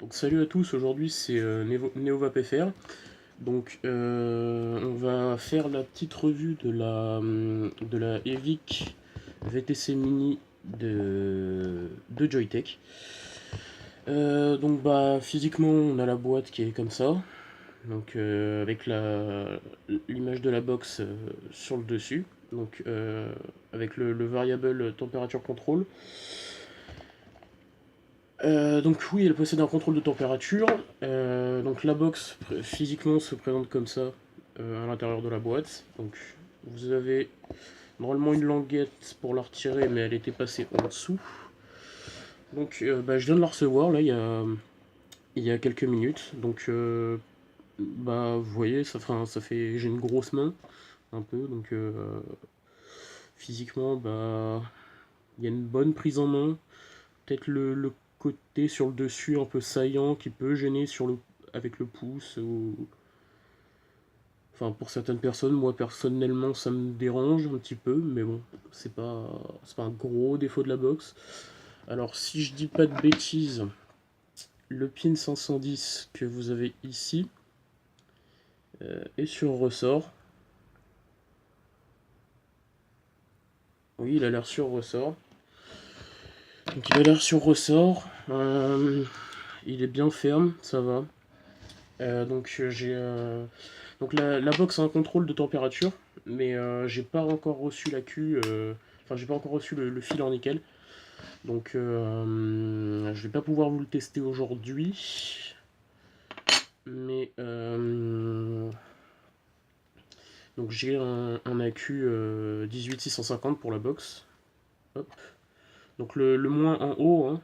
Donc salut à tous, aujourd'hui c'est NeoVapFR. Donc on va faire la petite revue de la EVIC VTC Mini de Joytech. Donc bah physiquement on a la boîte qui est comme ça, donc avec l'image de la box sur le dessus, donc avec le variable température control. Donc oui, elle possède un contrôle de température. Donc la box physiquement se présente comme ça à l'intérieur de la boîte. Donc vous avez normalement une languette pour la retirer, mais elle était passée en dessous. Donc bah, je viens de la recevoir là il y a quelques minutes. Donc bah vous voyez, ça fait j'ai une grosse main un peu. Donc physiquement bah il y a une bonne prise en main. Peut-être le côté sur le dessus un peu saillant qui peut gêner avec le pouce. Enfin, pour certaines personnes, moi personnellement, ça me dérange un petit peu, mais bon, c'est pas un gros défaut de la box. Alors, si je dis pas de bêtises, le pin 510 que vous avez ici est sur ressort. Oui, il a l'air sur ressort. Donc, il a l'air sur ressort. Il est bien ferme, ça va. Donc la box a un contrôle de température, mais j'ai pas encore reçu la Q, enfin j'ai pas encore reçu le fil en nickel. Donc je vais pas pouvoir vous le tester aujourd'hui. Mais donc j'ai un AQ 18650 pour la box. Hop. Donc le moins en haut, hein,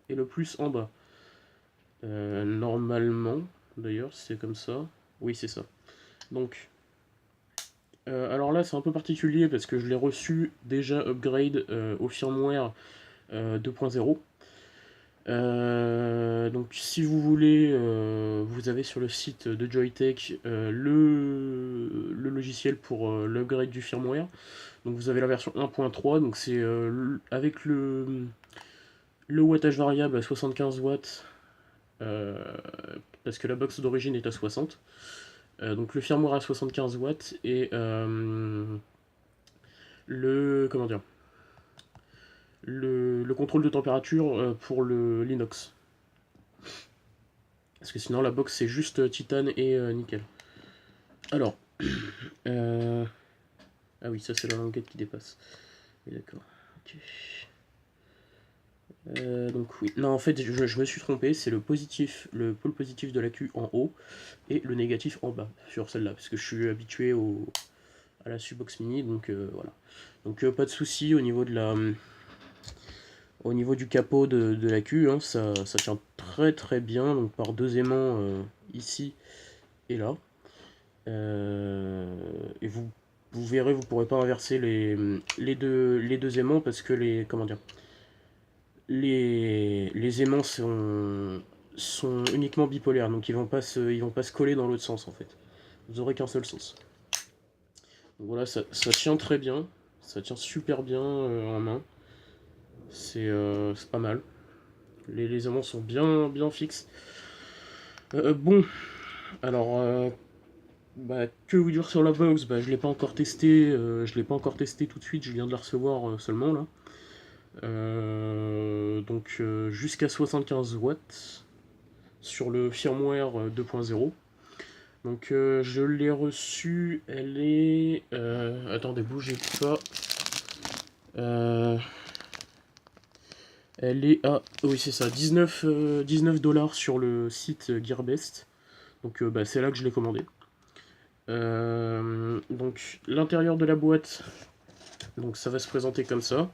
et le plus en bas. Normalement, d'ailleurs, c'est comme ça. Oui, c'est ça. Donc alors là, c'est un peu particulier parce que je l'ai reçu déjà upgrade au firmware 2.0. Donc si vous voulez, vous avez sur le site de Joytech le logiciel pour l'upgrade du firmware. Donc vous avez la version 1.3, donc c'est avec le wattage variable à 75 watts, euh, parce que la box d'origine est à 60. Donc le firmware à 75 watts et comment dire, le contrôle de température pour l'inox. Parce que sinon la box c'est juste titane et nickel. Alors, euh, ah oui, ça c'est la languette qui dépasse. Oui, d'accord. Ok. Donc oui, non en fait je me suis trompé, c'est le pôle positif de la Q en haut et le négatif en bas sur celle-là, parce que je suis habitué à la Subox Mini, donc voilà. Donc pas de souci au niveau du capot de la Q, hein, ça tient très très bien, donc par deux aimants ici et là. Et vous verrez, vous pourrez pas inverser les deux aimants parce que comment dire, les aimants sont uniquement bipolaires, donc ils vont pas se coller dans l'autre sens en fait. Vous aurez qu'un seul sens. Donc voilà, ça tient très bien, ça tient super bien en main. C'est pas mal. Les aimants sont bien fixes. Bon, alors bah, que vous dire sur la box, bah, je l'ai pas encore testé, je l'ai pas encore testé tout de suite, je viens de la recevoir seulement là. Donc jusqu'à 75 watts sur le firmware 2.0. Donc je l'ai reçue, elle est... attendez, bougez pas. Euh, Elle est à... Oui c'est ça, 19 dollars sur le site Gearbest. Donc bah, c'est là que je l'ai commandé. Donc l'intérieur de la boîte, donc ça va se présenter comme ça.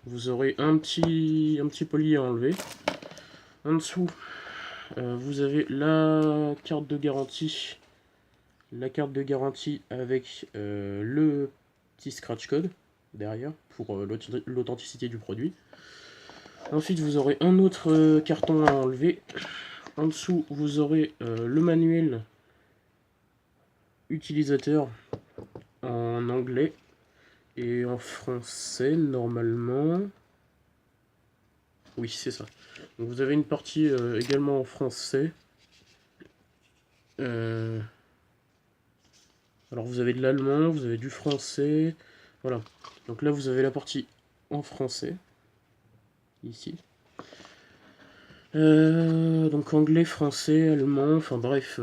Vous aurez un petit poli à enlever. En dessous, vous avez la carte de garantie avec le petit scratch code derrière pour l'authenticité du produit. Ensuite, vous aurez un autre carton à enlever. En dessous, vous aurez le manuel utilisateur en anglais et en français normalement. Oui, c'est ça. Donc vous avez une partie également en français. Alors vous avez de l'allemand, vous avez du français. Voilà. Donc là vous avez la partie en français. Ici. Donc anglais, français, allemand, enfin bref,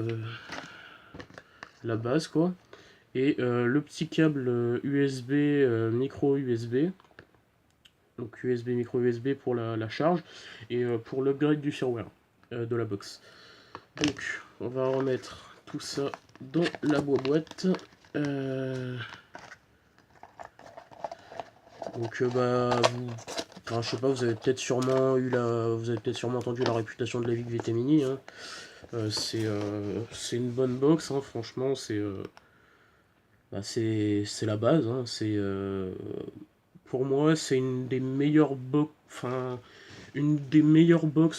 la base quoi. Et le petit câble USB, micro USB. Donc USB, micro USB pour la charge. Et pour l'upgrade du firmware de la box. Donc on va remettre tout ça dans la boîte. Donc enfin, je sais pas, vous avez peut-être sûrement entendu la réputation de la Vic VT Mini. Hein. C'est une bonne box, hein, franchement, c'est la base. Hein, pour moi, c'est une des meilleures box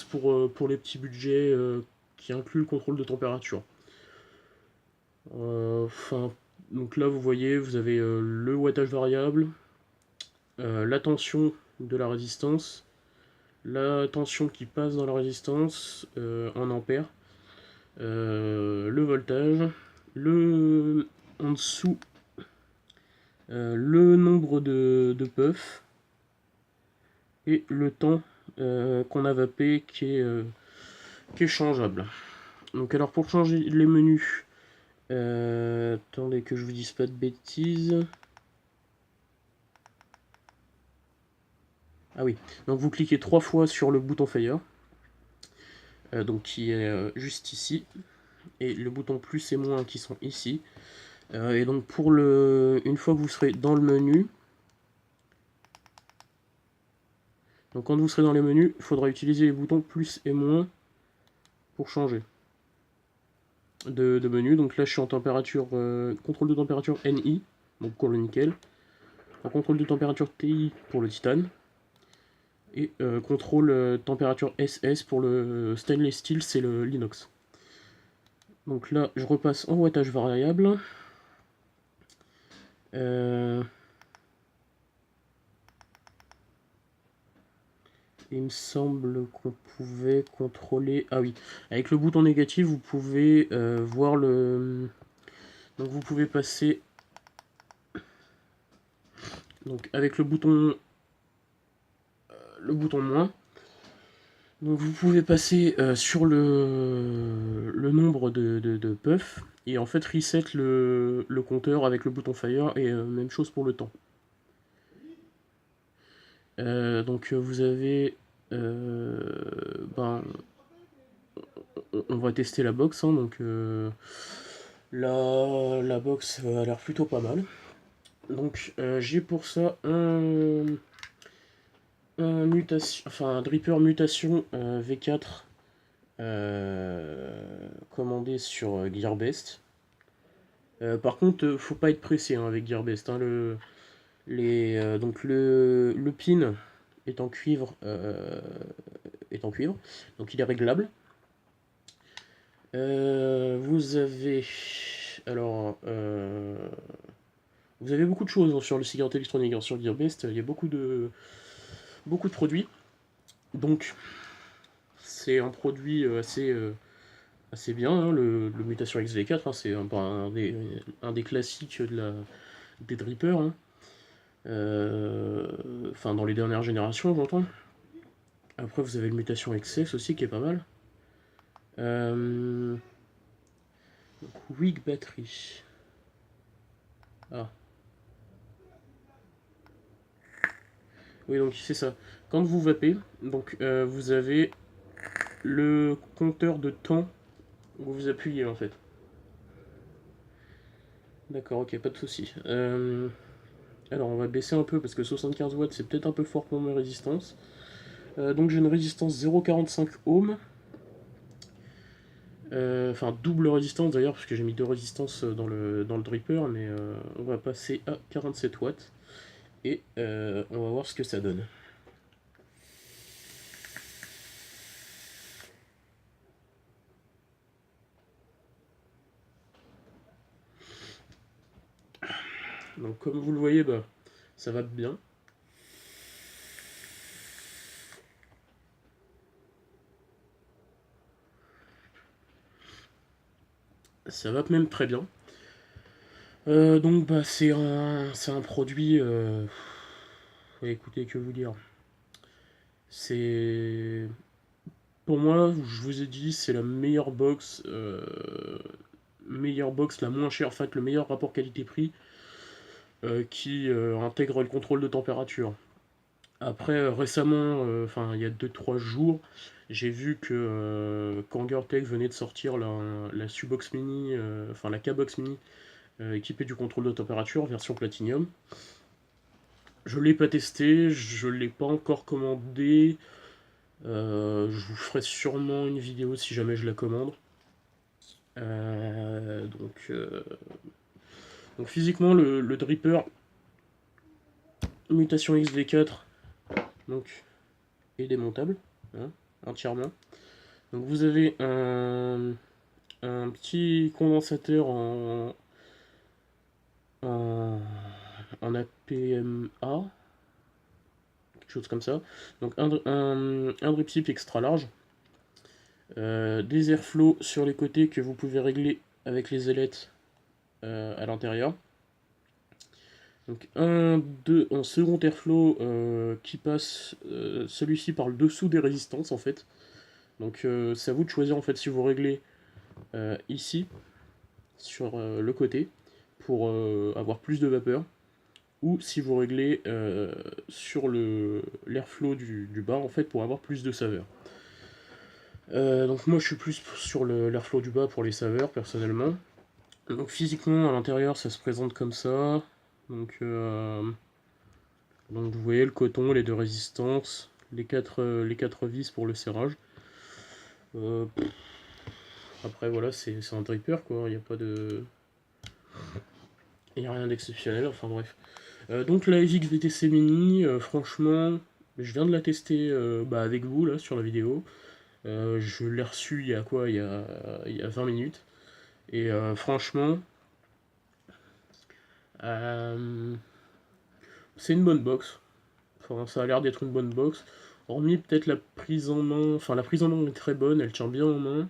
pour les petits budgets qui inclut le contrôle de température. Enfin, donc là, vous voyez, vous avez le wattage variable, la tension de la résistance, la tension qui passe dans la résistance en ampères, le voltage, en dessous le nombre de puffs et le temps qu'on a vapé qui est changeable. Donc alors pour changer les menus, attendez que je vous dise pas de bêtises. Ah oui, donc vous cliquez 3 fois sur le bouton Fire, donc qui est juste ici, et le bouton plus et moins qui sont ici. Et donc une fois que vous serez dans le menu, donc quand vous serez dans les menus, il faudra utiliser les boutons plus et moins pour changer de menu. Donc là je suis en température, contrôle de température NI, donc pour le nickel, en contrôle de température TI pour le titane, et contrôle température SS pour le stainless steel, c'est l'inox. Donc là je repasse en wattage variable. Il me semble qu'on pouvait contrôler... Ah oui, avec le bouton négatif, vous pouvez voir le... Donc vous pouvez passer... Donc avec le bouton moins, donc vous pouvez passer sur le nombre de puffs et en fait reset le compteur avec le bouton fire et même chose pour le temps. Donc vous avez... on va tester la box, hein, donc la box a l'air plutôt pas mal. Donc j'ai pour ça un dripper mutation V4 commandé sur Gearbest. Par contre, faut pas être pressé hein, avec Gearbest. Hein, donc le pin est en cuivre, donc il est réglable. Vous avez alors vous avez beaucoup de choses hein, sur le cigarette électronique, hein, sur Gearbest, il y a beaucoup de produits. Donc c'est un produit assez bien, hein, le Mutation XV4, hein, c'est un des classiques des drippers. Hein. Enfin, dans les dernières générations, j'entends. Après, vous avez le Mutation XS aussi qui est pas mal. Donc, Weak Battery. Ah. Oui, donc c'est ça. Quand vous vapez, donc vous avez le compteur de temps où vous appuyez en fait. D'accord, ok, pas de souci. Alors on va baisser un peu parce que 75 watts c'est peut-être un peu fort pour mes résistances. Donc j'ai une résistance 0,45 ohms. Enfin double résistance d'ailleurs parce que j'ai mis deux résistances dans le dripper, mais on va passer à 47 watts et on va voir ce que ça donne. Donc comme vous le voyez, bah, ça va bien. Ça va même très bien. Donc bah c'est un produit... écoutez, que vous dire. C'est... Pour moi, je vous ai dit, c'est la meilleure box, la moins chère, en fait, le meilleur rapport qualité-prix qui intègre le contrôle de température. Après, récemment, enfin, il y a 2-3 jours, j'ai vu que Kangertech venait de sortir la Subox Mini, enfin la K-Box Mini, équipée du contrôle de température, version Platinum. Je l'ai pas testé, je l'ai pas encore commandé. Je vous ferai sûrement une vidéo si jamais je la commande. Donc physiquement, le Dripper Mutation XV4 donc, est démontable, hein, entièrement. Donc vous avez un petit condensateur en, en APMA, quelque chose comme ça. Donc un drip tip extra large. Des airflows sur les côtés que vous pouvez régler avec les ailettes à l'intérieur. Donc un second airflow qui passe celui-ci par le dessous des résistances en fait. Donc c'est à vous de choisir en fait si vous réglez ici sur le côté pour avoir plus de vapeur ou si vous réglez sur l'airflow du bas en fait pour avoir plus de saveur. Donc moi je suis plus sur l'airflow du bas pour les saveurs personnellement. Donc physiquement à l'intérieur ça se présente comme ça. Donc vous voyez le coton, les deux résistances, les quatre vis pour le serrage. Après voilà c'est un dripper quoi, il n'y a pas de... Il n'y a rien d'exceptionnel, enfin bref. Donc la FX VTC Mini, franchement, je viens de la tester avec vous là sur la vidéo. Je l'ai reçue il y a quoi, il y a 20 minutes. Et franchement, c'est une bonne box. Enfin, ça a l'air d'être une bonne box. Hormis peut-être la prise en main. Enfin, la prise en main est très bonne, elle tient bien en main.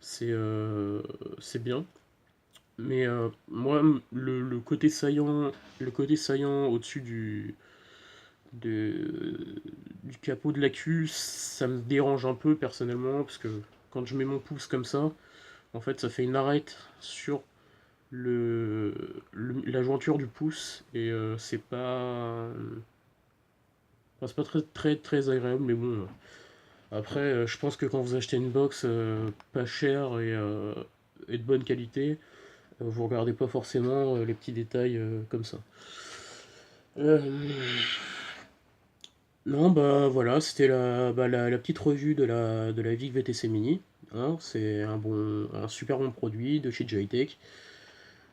C'est bien. Mais moi, le côté saillant, au-dessus du capot de la cuve, ça me dérange un peu personnellement, parce que quand je mets mon pouce comme ça, en fait, ça fait une arête sur la jointure du pouce, et c'est pas très, très, très agréable, mais bon. Après, je pense que quand vous achetez une box pas chère et de bonne qualité, vous regardez pas forcément les petits détails comme ça. Non, bah voilà, c'était la petite revue de la VIC VTC Mini. Hein, c'est un super bon produit de chez Joytech.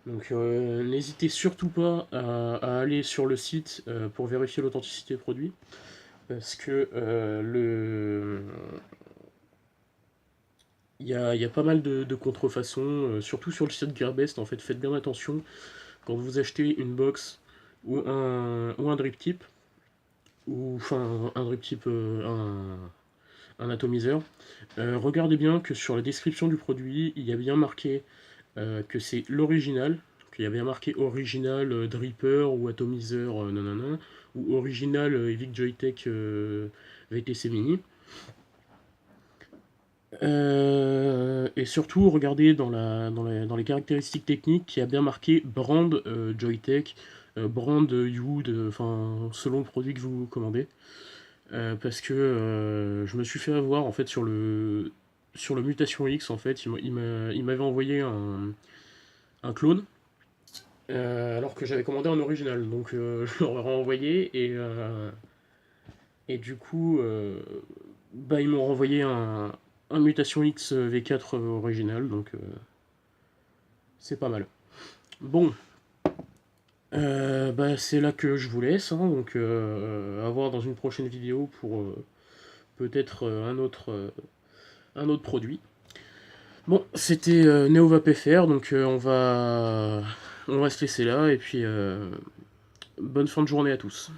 Donc n'hésitez surtout pas à aller sur le site pour vérifier l'authenticité des produits. Parce que il y a pas mal de contrefaçons, surtout sur le site Gearbest. En fait, faites bien attention quand vous achetez une box ou un drip tip, ou enfin un drip tip, un atomiseur. Regardez bien que sur la description du produit, il y a bien marqué que c'est l'original, qu'il y a bien marqué original dripper ou atomiseur nanana, ou original Evic Joytech VTC Mini. Et surtout, regardez dans les caractéristiques techniques qu'il y a bien marqué brand Joytech, brand Youd, enfin selon le produit que vous commandez. Parce que je me suis fait avoir en fait sur le Mutation X en fait, il m'avait envoyé un clone alors que j'avais commandé un original, donc je leur ai renvoyé et du coup ils m'ont renvoyé un Mutation X V4 original, donc c'est pas mal. Bon, c'est là que je vous laisse, hein, donc à voir dans une prochaine vidéo pour peut-être un autre produit. Bon, c'était NeoVapFR, donc on va se laisser là, et puis bonne fin de journée à tous.